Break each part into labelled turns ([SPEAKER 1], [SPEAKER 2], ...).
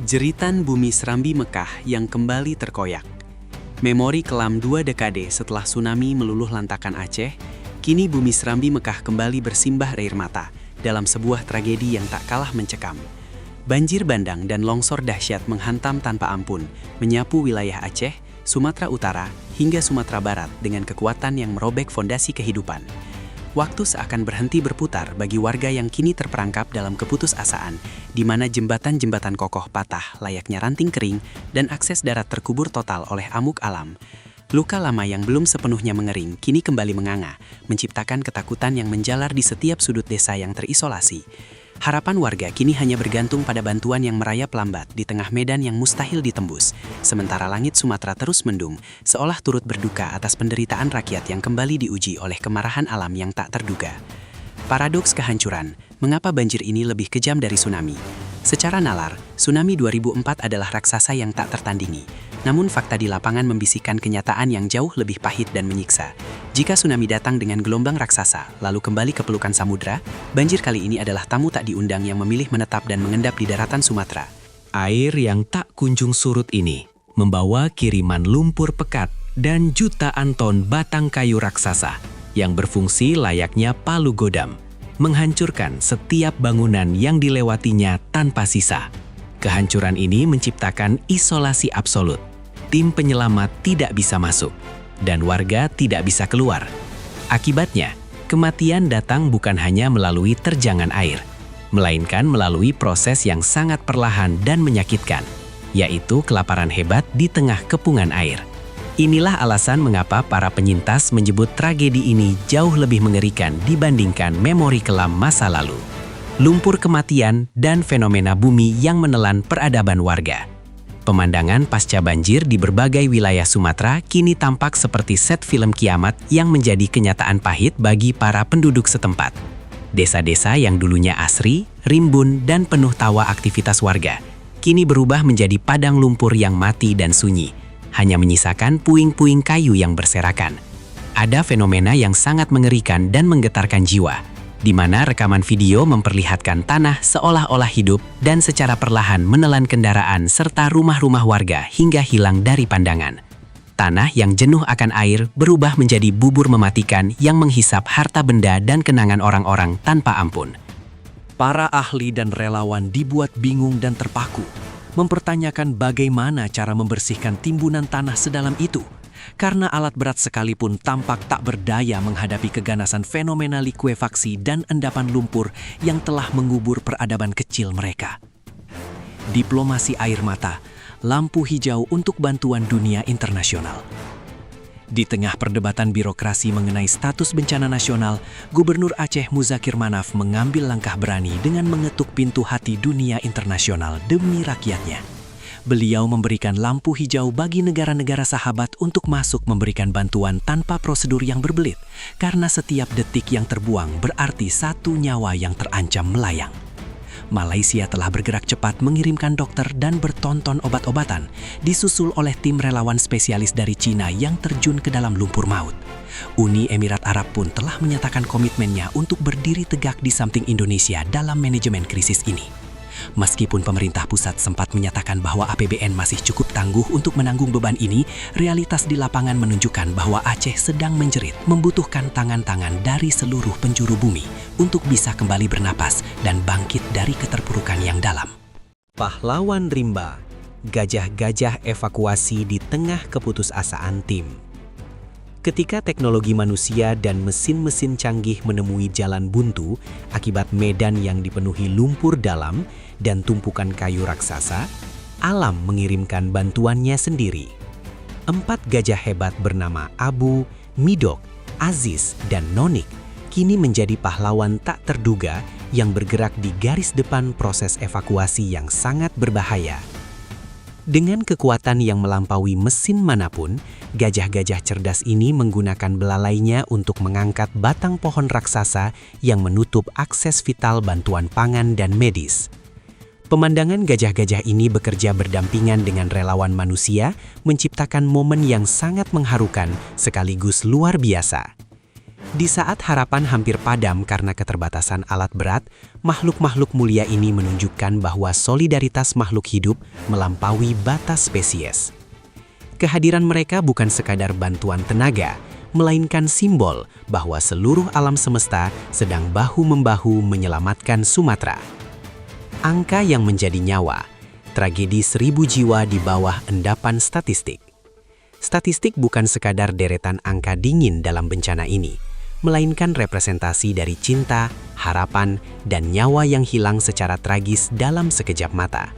[SPEAKER 1] Jeritan bumi Serambi Mekah yang kembali terkoyak. Memori kelam 2 dekade setelah tsunami meluluh lantakan Aceh, kini bumi Serambi Mekah kembali bersimbah air mata dalam sebuah tragedi yang tak kalah mencekam. Banjir bandang dan longsor dahsyat menghantam tanpa ampun, menyapu wilayah Aceh, Sumatera Utara, hingga Sumatera Barat dengan kekuatan yang merobek fondasi kehidupan. Waktu seakan berhenti berputar bagi warga yang kini terperangkap dalam keputusasaan, di mana jembatan-jembatan kokoh patah layaknya ranting kering dan akses darat terkubur total oleh amuk alam. Luka lama yang belum sepenuhnya mengering kini kembali menganga, menciptakan ketakutan yang menjalar di setiap sudut desa yang terisolasi. Harapan warga kini hanya bergantung pada bantuan yang merayap lambat di tengah medan yang mustahil ditembus. Sementara langit Sumatera terus mendung, seolah turut berduka atas penderitaan rakyat yang kembali diuji oleh kemarahan alam yang tak terduga. Paradoks kehancuran, mengapa banjir ini lebih kejam dari tsunami? Secara nalar, tsunami 2004 adalah raksasa yang tak tertandingi. Namun fakta di lapangan membisikkan kenyataan yang jauh lebih pahit dan menyiksa. Jika tsunami datang dengan gelombang raksasa, lalu kembali ke pelukan samudra, banjir kali ini adalah tamu tak diundang yang memilih menetap dan mengendap di daratan Sumatera.
[SPEAKER 2] Air yang tak kunjung surut ini membawa kiriman lumpur pekat dan jutaan ton batang kayu raksasa yang berfungsi layaknya palu godam, menghancurkan setiap bangunan yang dilewatinya tanpa sisa. Kehancuran ini menciptakan isolasi absolut. Tim penyelamat tidak bisa masuk, dan warga tidak bisa keluar. Akibatnya, kematian datang bukan hanya melalui terjangan air, melainkan melalui proses yang sangat perlahan dan menyakitkan, yaitu kelaparan hebat di tengah kepungan air. Inilah alasan mengapa para penyintas menyebut tragedi ini jauh lebih mengerikan dibandingkan memori kelam masa lalu. Lumpur kematian dan fenomena bumi yang menelan peradaban warga. Pemandangan pasca banjir di berbagai wilayah Sumatera kini tampak seperti set film kiamat yang menjadi kenyataan pahit bagi para penduduk setempat. Desa-desa yang dulunya asri, rimbun, dan penuh tawa aktivitas warga, kini berubah menjadi padang lumpur yang mati dan sunyi, hanya menyisakan puing-puing kayu yang berserakan. Ada fenomena yang sangat mengerikan dan menggetarkan jiwa, di mana rekaman video memperlihatkan tanah seolah-olah hidup dan secara perlahan menelan kendaraan serta rumah-rumah warga hingga hilang dari pandangan. Tanah yang jenuh akan air berubah menjadi bubur mematikan yang menghisap harta benda dan kenangan orang-orang tanpa ampun. Para ahli dan relawan dibuat bingung dan terpaku, mempertanyakan bagaimana cara membersihkan timbunan tanah sedalam itu. Karena alat berat sekalipun tampak tak berdaya menghadapi keganasan fenomena likuefaksi dan endapan lumpur yang telah mengubur peradaban kecil mereka. Diplomasi air mata, lampu hijau untuk bantuan dunia internasional. Di tengah perdebatan birokrasi mengenai status bencana nasional, Gubernur Aceh Muzakir Manaf mengambil langkah berani dengan mengetuk pintu hati dunia internasional demi rakyatnya. Beliau memberikan lampu hijau bagi negara-negara sahabat untuk masuk memberikan bantuan tanpa prosedur yang berbelit, karena setiap detik yang terbuang berarti satu nyawa yang terancam melayang. Malaysia telah bergerak cepat mengirimkan dokter dan bertonton obat-obatan, disusul oleh tim relawan spesialis dari Cina yang terjun ke dalam lumpur maut. Uni Emirat Arab pun telah menyatakan komitmennya untuk berdiri tegak di samping Indonesia dalam manajemen krisis ini. Meskipun pemerintah pusat sempat menyatakan bahwa APBN masih cukup tangguh untuk menanggung beban ini, realitas di lapangan menunjukkan bahwa Aceh sedang menjerit membutuhkan tangan-tangan dari seluruh penjuru bumi untuk bisa kembali bernapas dan bangkit dari keterpurukan yang dalam. Pahlawan rimba, gajah-gajah evakuasi di tengah keputusasaan tim. Ketika teknologi manusia dan mesin-mesin canggih menemui jalan buntu akibat medan yang dipenuhi lumpur dalam dan tumpukan kayu raksasa, alam mengirimkan bantuannya sendiri. 4 gajah hebat bernama Abu, Midok, Aziz, dan Nonik kini menjadi pahlawan tak terduga yang bergerak di garis depan proses evakuasi yang sangat berbahaya. Dengan kekuatan yang melampaui mesin manapun, gajah-gajah cerdas ini menggunakan belalainya untuk mengangkat batang pohon raksasa yang menutup akses vital bantuan pangan dan medis. Pemandangan gajah-gajah ini bekerja berdampingan dengan relawan manusia, menciptakan momen yang sangat mengharukan sekaligus luar biasa.
[SPEAKER 1] Di saat harapan hampir padam karena keterbatasan alat berat, makhluk-makhluk mulia ini menunjukkan bahwa solidaritas makhluk hidup melampaui batas spesies. Kehadiran mereka bukan sekadar bantuan tenaga, melainkan simbol bahwa seluruh alam semesta sedang bahu-membahu menyelamatkan Sumatera. Angka yang menjadi nyawa, tragedi 1000 jiwa di bawah endapan statistik. Statistik bukan sekadar deretan angka dingin dalam bencana ini, melainkan representasi dari cinta, harapan, dan nyawa yang hilang secara tragis dalam sekejap mata.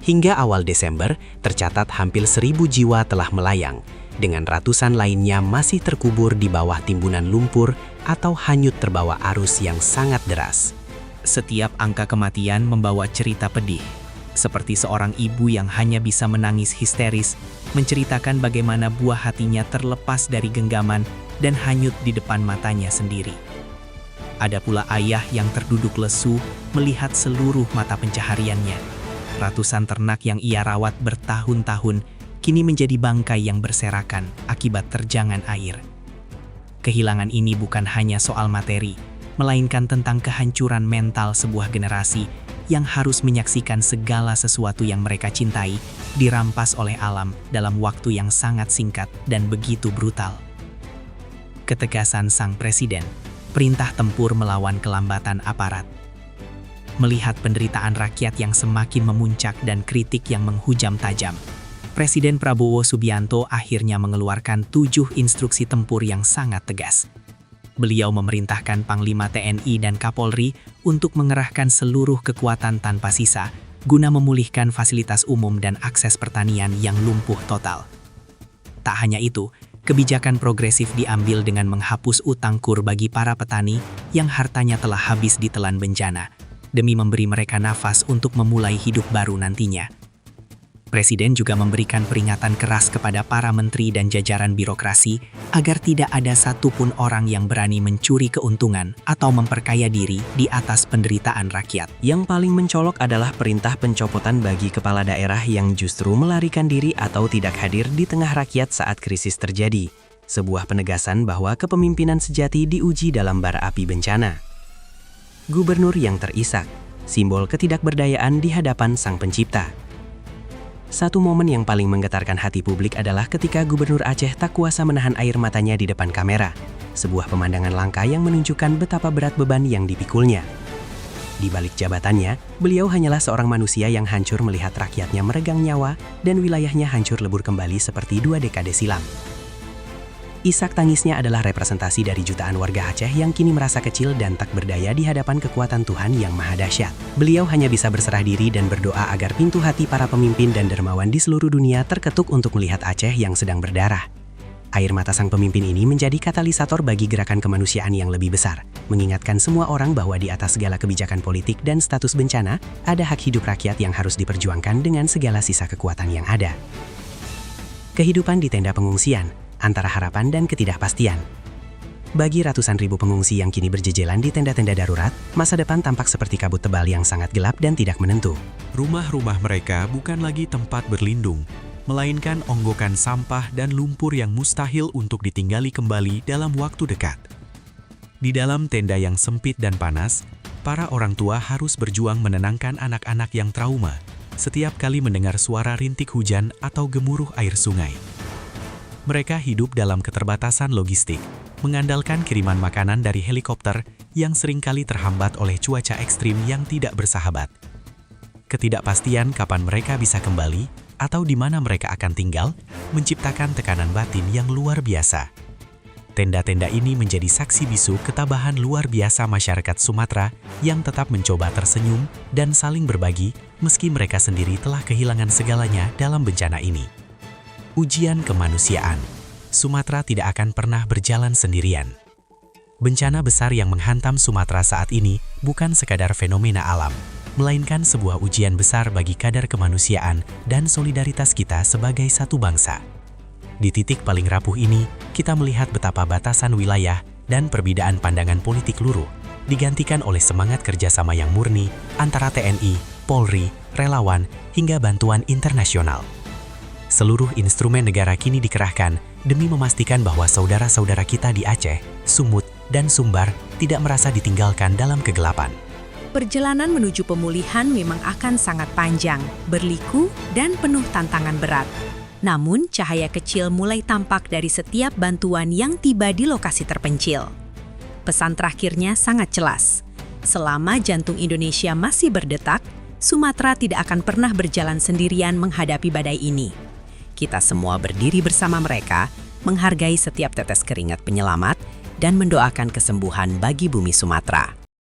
[SPEAKER 1] Hingga awal Desember, tercatat hampir 1000 jiwa telah melayang, dengan ratusan lainnya masih terkubur di bawah timbunan lumpur atau hanyut terbawa arus yang sangat deras.
[SPEAKER 2] Setiap angka kematian membawa cerita pedih, seperti seorang ibu yang hanya bisa menangis histeris, menceritakan bagaimana buah hatinya terlepas dari genggaman dan hanyut di depan matanya sendiri. Ada pula ayah yang terduduk lesu melihat seluruh mata pencahariannya. Ratusan ternak yang ia rawat bertahun-tahun kini menjadi bangkai yang berserakan akibat terjangan air. Kehilangan ini bukan hanya soal materi, melainkan tentang kehancuran mental sebuah generasi yang harus menyaksikan segala sesuatu yang mereka cintai dirampas oleh alam dalam waktu yang sangat singkat dan begitu brutal. Ketegasan sang presiden, perintah tempur melawan kelambatan aparat. Melihat penderitaan rakyat yang semakin memuncak dan kritik yang menghujam tajam, Presiden Prabowo Subianto akhirnya mengeluarkan 7 instruksi tempur yang sangat tegas. Beliau memerintahkan Panglima TNI dan Kapolri untuk mengerahkan seluruh kekuatan tanpa sisa guna memulihkan fasilitas umum dan akses pertanian yang lumpuh total. Tak hanya itu, kebijakan progresif diambil dengan menghapus utang kur bagi para petani yang hartanya telah habis ditelan bencana, demi memberi mereka nafas untuk memulai hidup baru nantinya. Presiden juga memberikan peringatan keras kepada para menteri dan jajaran birokrasi agar tidak ada satupun orang yang berani mencuri keuntungan atau memperkaya diri di atas penderitaan rakyat.
[SPEAKER 1] Yang paling mencolok adalah perintah pencopotan bagi kepala daerah yang justru melarikan diri atau tidak hadir di tengah rakyat saat krisis terjadi. Sebuah penegasan bahwa kepemimpinan sejati diuji dalam bara api bencana. Gubernur yang terisak, simbol ketidakberdayaan di hadapan Sang Pencipta. Satu momen yang paling menggetarkan hati publik adalah ketika Gubernur Aceh tak kuasa menahan air matanya di depan kamera. Sebuah pemandangan langka yang menunjukkan betapa berat beban yang dipikulnya. Di balik jabatannya, beliau hanyalah seorang manusia yang hancur melihat rakyatnya meregang nyawa dan wilayahnya hancur lebur kembali seperti 2 dekade silam. Isak tangisnya adalah representasi dari jutaan warga Aceh yang kini merasa kecil dan tak berdaya di hadapan kekuatan Tuhan yang maha dahsyat. Beliau hanya bisa berserah diri dan berdoa agar pintu hati para pemimpin dan dermawan di seluruh dunia terketuk untuk melihat Aceh yang sedang berdarah. Air mata sang pemimpin ini menjadi katalisator bagi gerakan kemanusiaan yang lebih besar, mengingatkan semua orang bahwa di atas segala kebijakan politik dan status bencana, ada hak hidup rakyat yang harus diperjuangkan dengan segala sisa kekuatan yang ada. Kehidupan di tenda pengungsian, antara harapan dan ketidakpastian. Bagi ratusan ribu pengungsi yang kini berjejelan di tenda-tenda darurat, masa depan tampak seperti kabut tebal yang sangat gelap dan tidak menentu.
[SPEAKER 3] Rumah-rumah mereka bukan lagi tempat berlindung, melainkan onggokan sampah dan lumpur yang mustahil untuk ditinggali kembali dalam waktu dekat. Di dalam tenda yang sempit dan panas, para orang tua harus berjuang menenangkan anak-anak yang trauma setiap kali mendengar suara rintik hujan atau gemuruh air sungai. Mereka hidup dalam keterbatasan logistik, mengandalkan kiriman makanan dari helikopter yang seringkali terhambat oleh cuaca ekstrim yang tidak bersahabat. Ketidakpastian kapan mereka bisa kembali atau di mana mereka akan tinggal menciptakan tekanan batin yang luar biasa. Tenda-tenda ini menjadi saksi bisu ketabahan luar biasa masyarakat Sumatera yang tetap mencoba tersenyum dan saling berbagi meski mereka sendiri telah kehilangan segalanya dalam bencana ini. Ujian kemanusiaan. Sumatera tidak akan pernah berjalan sendirian. Bencana besar yang menghantam Sumatera saat ini bukan sekadar fenomena alam, melainkan sebuah ujian besar bagi kadar kemanusiaan dan solidaritas kita sebagai satu bangsa. Di titik paling rapuh ini, kita melihat betapa batasan wilayah dan perbedaan pandangan politik luruh digantikan oleh semangat kerjasama yang murni antara TNI, Polri, relawan, hingga bantuan internasional. Seluruh instrumen negara kini dikerahkan demi memastikan bahwa saudara-saudara kita di Aceh, Sumut, dan Sumbar tidak merasa ditinggalkan dalam kegelapan.
[SPEAKER 4] Perjalanan menuju pemulihan memang akan sangat panjang, berliku, dan penuh tantangan berat. Namun, cahaya kecil mulai tampak dari setiap bantuan yang tiba di lokasi terpencil. Pesan terakhirnya sangat jelas. Selama jantung Indonesia masih berdetak, Sumatera tidak akan pernah berjalan sendirian menghadapi badai ini. Kita semua berdiri bersama mereka, menghargai setiap tetes keringat penyelamat, dan mendoakan kesembuhan bagi bumi Sumatera.